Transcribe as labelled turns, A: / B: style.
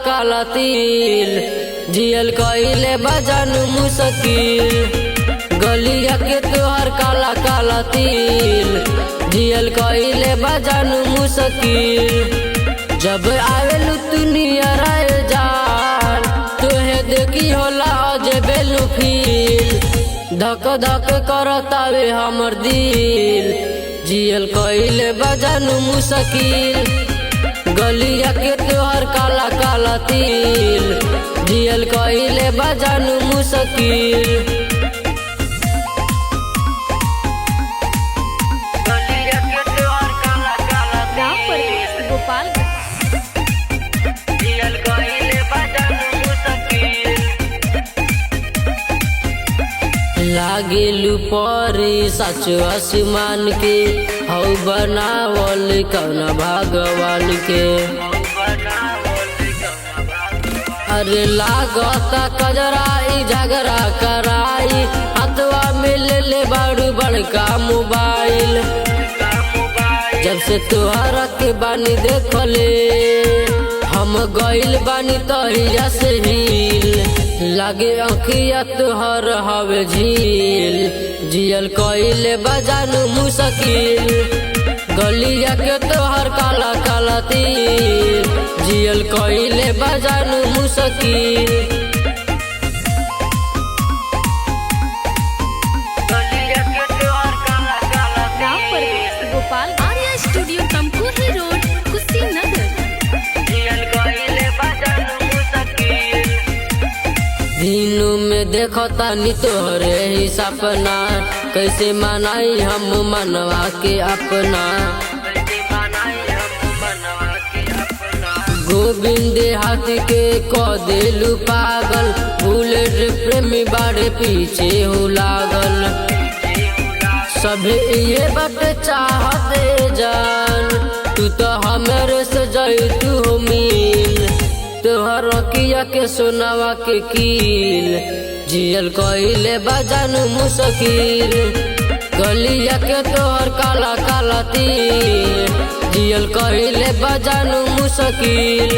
A: काला तिल जियल कइले बजान मुश्किल। गलिया के तोहर काला काला तिल जियल कइले बजान मुश्किल। जब आवेलू तू नियर जान तोहे देखी होला अजबे फील। धक धक करतावे हमर दिल जियल कइले बजान मुश्किल। गलिया के तोहर काला काला तिल जियल कइले बजान मुश्किल। लागेलू परी सच आसमान के हौ बनावल कौन भगवान के। अरे लागता कजराई झगड़ा कराई हथवा में ले बारू बड़का मोबाइल। जब से तोहरा के बानी देखले हम गइल बानी तहिया से हिल। लागे अखिया तोहर हवे झील जियल कइले बजान मुश्किल। गलिया के तोहर काला काला तिल जियल कइले बजान मुश्किल।
B: Arya studio Tamkuhi road Kushinagar.
A: दिनों में देखता नी तोहरे ही सपना कैसे मनाई हम मनवा के अपना। गोविंद हाथ के क देलू पागल बुलेट प्रेमी बाड़े पीछे हो लागल। सभी ये बट चाहते जान तू तो हमरे से जैतू हो मिल। तोहर रकिया के सोनावा के कील जियल कइले बजान मुश्किल। गलिया के तोहर काला काला तिल जियल कइले बजान मुश्किल।